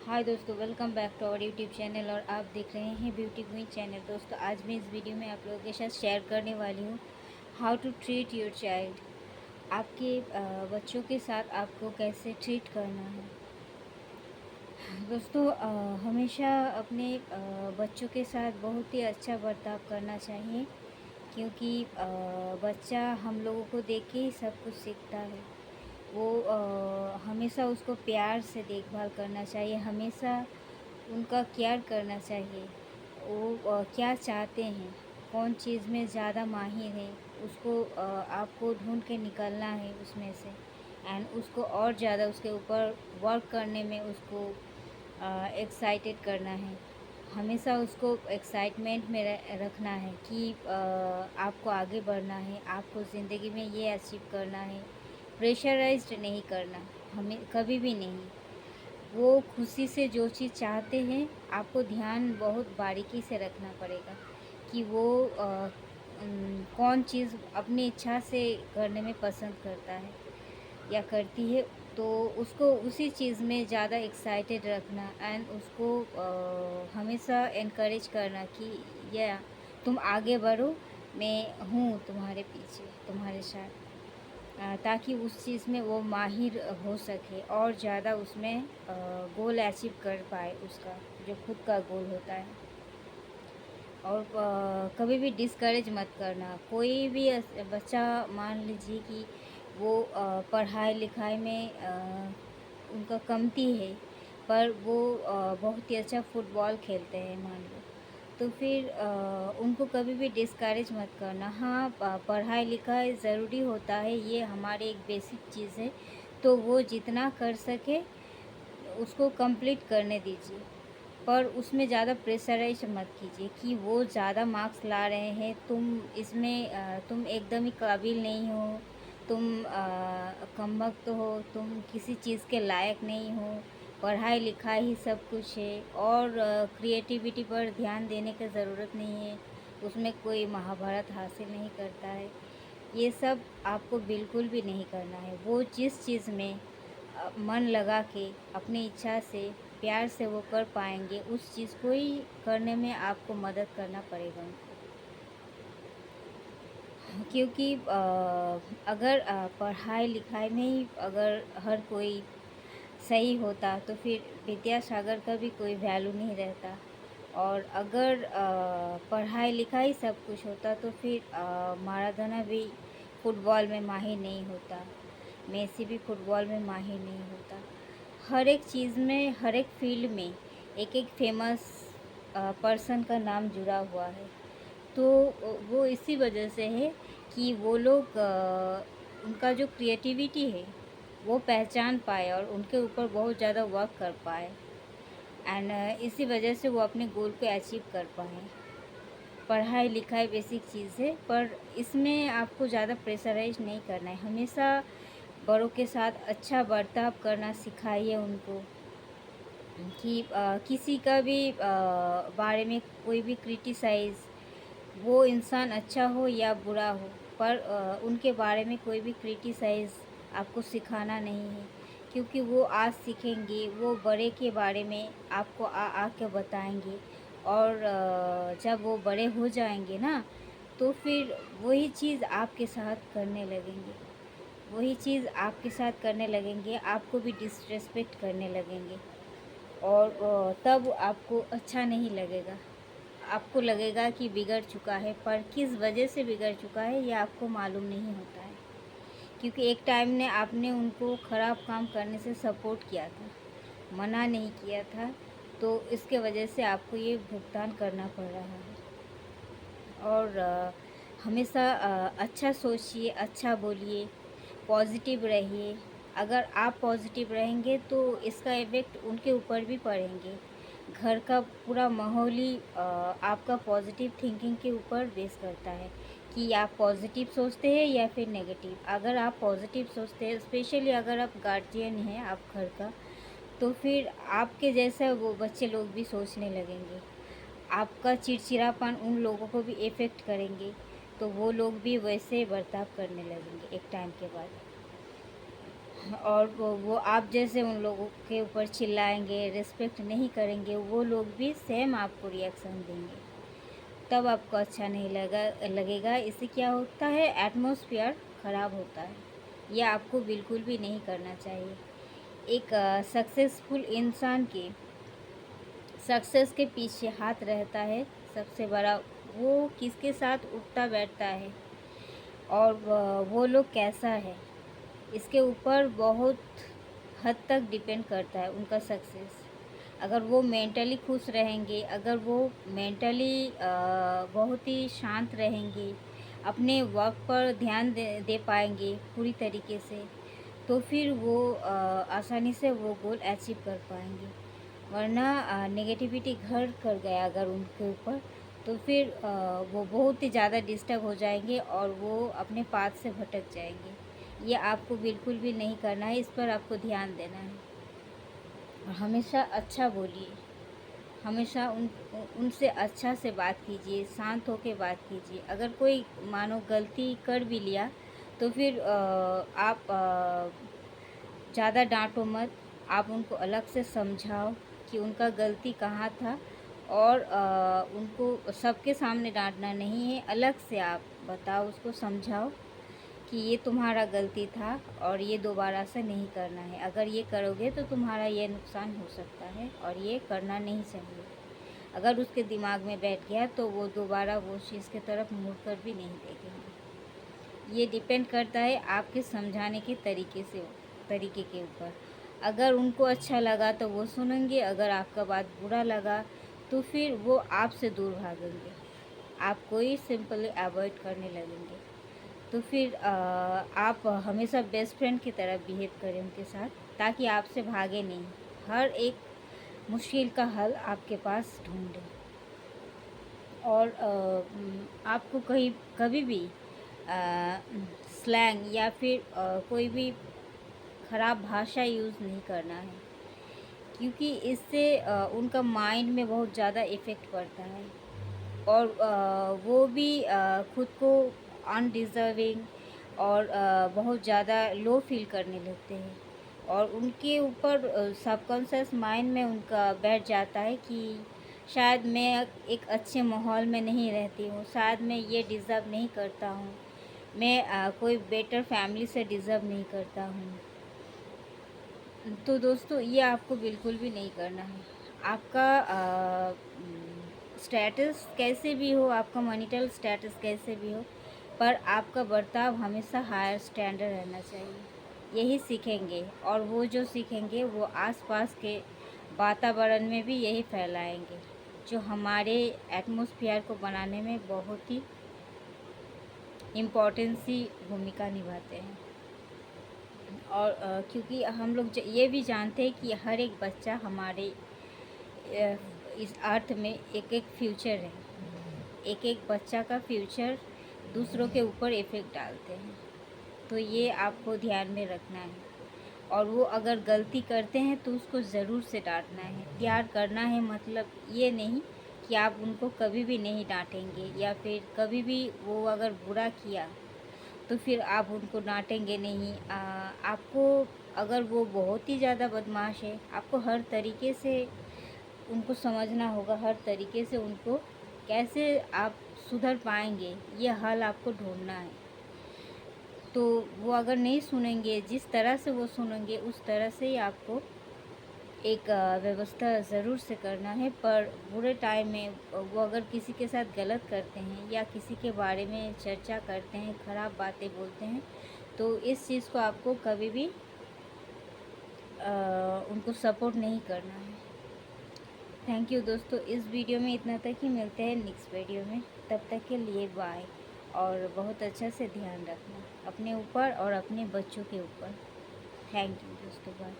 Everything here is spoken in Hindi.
हाय दोस्तों, welcome back to our YouTube channel और आप देख रहे हैं ब्यूटी क्वीन चैनल। दोस्तों, आज मैं इस वीडियो में आप लोगों के साथ शेयर करने वाली हूँ how to treat your child. आपके बच्चों के साथ आपको कैसे ट्रीट करना है। दोस्तों, हमेशा अपने बच्चों के साथ बहुत ही अच्छा बर्ताव करना चाहिए, क्योंकि बच्चा हम लोगों को देख के ही सब कुछ सीखता है। वो हमेशा उसको प्यार से देखभाल करना चाहिए, हमेशा उनका केयर करना चाहिए। वो क्या चाहते हैं, कौन चीज़ में ज़्यादा माहिर है, उसको आपको ढूंढ के निकलना है उसमें से, एंड उसको और ज़्यादा उसके ऊपर वर्क करने में उसको एक्साइटेड करना है। हमेशा उसको एक्साइटमेंट में रखना है कि आपको आगे बढ़ना है, आपको ज़िंदगी में ये अचीव करना है। प्रेशराइज्ड नहीं करना, हमें कभी भी नहीं। वो खुशी से जो चीज़ चाहते हैं, आपको ध्यान बहुत बारीकी से रखना पड़ेगा कि वो कौन चीज़ अपनी इच्छा से करने में पसंद करता है या करती है। तो उसको उसी चीज़ में ज़्यादा एक्साइटेड रखना, एंड उसको हमेशा एनकरेज करना कि या तुम आगे बढ़ो, मैं हूँ तुम्हारे पीछे, तुम्हारे साथ, ताकि उस चीज़ में वो माहिर हो सके और ज़्यादा उसमें गोल अचीव कर पाए, उसका जो खुद का गोल होता है। और कभी भी डिस्करेज मत करना। कोई भी बच्चा, मान लीजिए कि वो पढ़ाई लिखाई में उनका कमती है, पर वो बहुत ही अच्छा फुटबॉल खेलते हैं मान लो, तो फिर उनको कभी भी डिस्करेज मत करना। हाँ, पढ़ाई लिखाई ज़रूरी होता है, ये हमारे एक बेसिक चीज़ है, तो वो जितना कर सके उसको कंप्लीट करने दीजिए। पर उसमें ज़्यादा प्रेशराइज़ मत कीजिए कि वो ज़्यादा मार्क्स ला रहे हैं, तुम इसमें तुम एकदम ही काबिल नहीं हो, तुम कमबख्त हो, तुम किसी चीज़ के लायक नहीं हो, पढ़ाई लिखाई ही सब कुछ है, और क्रिएटिविटी पर ध्यान देने की ज़रूरत नहीं है, उसमें कोई महाभारत हासिल नहीं करता है। ये सब आपको बिल्कुल भी नहीं करना है। वो जिस चीज़ में मन लगा के अपनी इच्छा से प्यार से वो कर पाएंगे, उस चीज़ को ही करने में आपको मदद करना पड़ेगा उनको। क्योंकि अगर पढ़ाई लिखाई में ही अगर हर कोई सही होता, तो फिर विद्यासागर का भी कोई वैल्यू नहीं रहता। और अगर पढ़ाई लिखाई सब कुछ होता, तो फिर माराडोना भी फुटबॉल में माहिर नहीं होता, मेसी भी फुटबॉल में माहिर नहीं होता। हर एक चीज़ में, हर एक फील्ड में एक एक फेमस पर्सन का नाम जुड़ा हुआ है। तो वो इसी वजह से है कि वो लोग उनका जो क्रिएटिविटी है वो पहचान पाए और उनके ऊपर बहुत ज़्यादा वर्क कर पाए, एंड इसी वजह से वो अपने गोल को अचीव कर पाए। पढ़ाई लिखाई बेसिक चीज़ है, पर इसमें आपको ज़्यादा प्रेशराइज नहीं करना है। हमेशा बड़ों के साथ अच्छा बर्ताव करना सिखाइए उनको, कि किसी का भी बारे में कोई भी क्रिटिसाइज़, वो इंसान अच्छा हो या बुरा हो, पर उनके बारे में कोई भी क्रिटिसाइज़ आपको सिखाना नहीं है। क्योंकि वो आज सीखेंगे, वो बड़े के बारे में आपको आ के बताएंगे, और जब वो बड़े हो जाएंगे ना, तो फिर वही चीज़ आपके साथ करने लगेंगे, वही चीज़ आपके साथ करने लगेंगे, आपको भी डिसरेस्पेक्ट करने लगेंगे। और तब आपको अच्छा नहीं लगेगा, आपको लगेगा कि बिगड़ चुका है, पर किस वजह से बिगड़ चुका है ये आपको मालूम नहीं होता है। क्योंकि एक टाइम ने आपने उनको ख़राब काम करने से सपोर्ट किया था, मना नहीं किया था, तो इसके वजह से आपको ये भुगतान करना पड़ रहा है। और हमेशा अच्छा सोचिए, अच्छा बोलिए, पॉजिटिव रहिए। अगर आप पॉजिटिव रहेंगे तो इसका इफ़ेक्ट उनके ऊपर भी पड़ेंगे। घर का पूरा माहौल ही आपका पॉजिटिव थिंकिंग के ऊपर बेस करता है कि आप पॉजिटिव सोचते हैं या फिर नेगेटिव। अगर आप पॉजिटिव सोचते हैं, स्पेशली अगर आप गार्जियन हैं आप घर का, तो फिर आपके जैसा वो बच्चे लोग भी सोचने लगेंगे। आपका चिड़चिड़ापन उन लोगों को भी इफ़ेक्ट करेंगे, तो वो लोग भी वैसे बर्ताव करने लगेंगे एक टाइम के बाद। और वो आप जैसे उन लोगों के ऊपर चिल्लाएंगे, रिस्पेक्ट नहीं करेंगे, वो लोग भी सेम आपको रिएक्शन देंगे। तब आपको अच्छा नहीं लगेगा। इससे क्या होता है, एटमॉस्फेयर ख़राब होता है। यह आपको बिल्कुल भी नहीं करना चाहिए। एक सक्सेसफुल इंसान के सक्सेस के पीछे हाथ रहता है सबसे बड़ा, वो किसके साथ उठता बैठता है और वो लोग कैसा है, इसके ऊपर बहुत हद तक डिपेंड करता है उनका सक्सेस। अगर वो मेंटली खुश रहेंगे, अगर वो मेंटली बहुत ही शांत रहेंगे, अपने वर्क पर ध्यान दे पाएंगे पूरी तरीके से, तो फिर वो आसानी से वो गोल अचीव कर पाएंगे। वरना नेगेटिविटी घर कर गया अगर उनके ऊपर, तो फिर वो बहुत ही ज़्यादा डिस्टर्ब हो जाएंगे और वो अपने पाथ से भटक जाएंगे। ये आपको बिल्कुल भी नहीं करना है, इस पर आपको ध्यान देना है। और हमेशा अच्छा बोलिए, हमेशा उनसे अच्छा से बात कीजिए, शांत होकर बात कीजिए। अगर कोई मानो गलती कर भी लिया तो फिर आप ज़्यादा डांटो मत, आप उनको अलग से समझाओ कि उनका गलती कहाँ था। और उनको सबके सामने डांटना नहीं है, अलग से आप बताओ, उसको समझाओ कि ये तुम्हारा गलती था और ये दोबारा से नहीं करना है। अगर ये करोगे तो तुम्हारा ये नुकसान हो सकता है और ये करना नहीं चाहिए। अगर उसके दिमाग में बैठ गया तो वो दोबारा वो चीज़ की तरफ मुड़कर भी नहीं देखेंगे। ये डिपेंड करता है आपके समझाने के तरीके के ऊपर। अगर उनको अच्छा लगा तो वो सुनेंगे, अगर आपका बात बुरा लगा तो फिर वो आपसे दूर भागेंगे, आपको ही सिंपली अवॉइड करने लगेंगे। तो फिर आप हमेशा बेस्ट फ्रेंड की तरह बिहेव करें उनके साथ, ताकि आपसे भागे नहीं। हर एक मुश्किल का हल आपके पास ढूंढें। और आपको कहीं कभी भी स्लैंग या फिर कोई भी ख़राब भाषा यूज़ नहीं करना है, क्योंकि इससे उनका माइंड में बहुत ज़्यादा इफ़ेक्ट पड़ता है। और वो भी खुद को अनडिज़र्विंग और बहुत ज़्यादा लो फील करने लगते हैं। और उनके ऊपर सबकॉन्शियस माइंड में उनका बैठ जाता है कि शायद मैं एक अच्छे माहौल में नहीं रहती हूँ, शायद मैं ये डिज़र्व नहीं करता हूँ, मैं कोई बेटर फैमिली से डिज़र्व नहीं करता हूँ। तो दोस्तों, ये आपको बिल्कुल भी नहीं करना है। आपका स्टेटस कैसे भी हो, आपका मॉनेटरी स्टेटस कैसे भी हो, पर आपका बर्ताव हमेशा हायर स्टैंडर्ड रहना चाहिए। यही सीखेंगे और वो जो सीखेंगे वो आसपास के वातावरण में भी यही फैलाएंगे, जो हमारे एटमॉस्फेयर को बनाने में बहुत ही इम्पोर्टेंसी भूमिका निभाते हैं। और क्योंकि हम लोग ये भी जानते हैं कि हर एक बच्चा हमारे इस अर्थ में एक एक फ्यूचर है। एक एक बच्चा का फ्यूचर दूसरों के ऊपर इफ़ेक्ट डालते हैं, तो ये आपको ध्यान में रखना है। और वो अगर गलती करते हैं तो उसको ज़रूर से डांटना है, प्यार करना है। मतलब ये नहीं कि आप उनको कभी भी नहीं डांटेंगे, या फिर कभी भी वो अगर बुरा किया तो फिर आप उनको डांटेंगे नहीं। आपको, अगर वो बहुत ही ज़्यादा बदमाश है, आपको हर तरीके से उनको समझना होगा, हर तरीके से उनको कैसे आप सुधर पाएंगे, ये हल आपको ढूंढना है। तो वो अगर नहीं सुनेंगे, जिस तरह से वो सुनेंगे उस तरह से ही आपको एक व्यवस्था ज़रूर से करना है। पर बुरे टाइम में वो अगर किसी के साथ गलत करते हैं या किसी के बारे में चर्चा करते हैं, ख़राब बातें बोलते हैं, तो इस चीज़ को आपको कभी भी उनको सपोर्ट नहीं करना है। थैंक यू दोस्तों, इस वीडियो में इतना तक ही। मिलते हैं नेक्स्ट वीडियो में, तब तक के लिए बाय। और बहुत अच्छा से ध्यान रखना अपने ऊपर और अपने बच्चों के ऊपर। थैंक यू दोस्तों, बाय।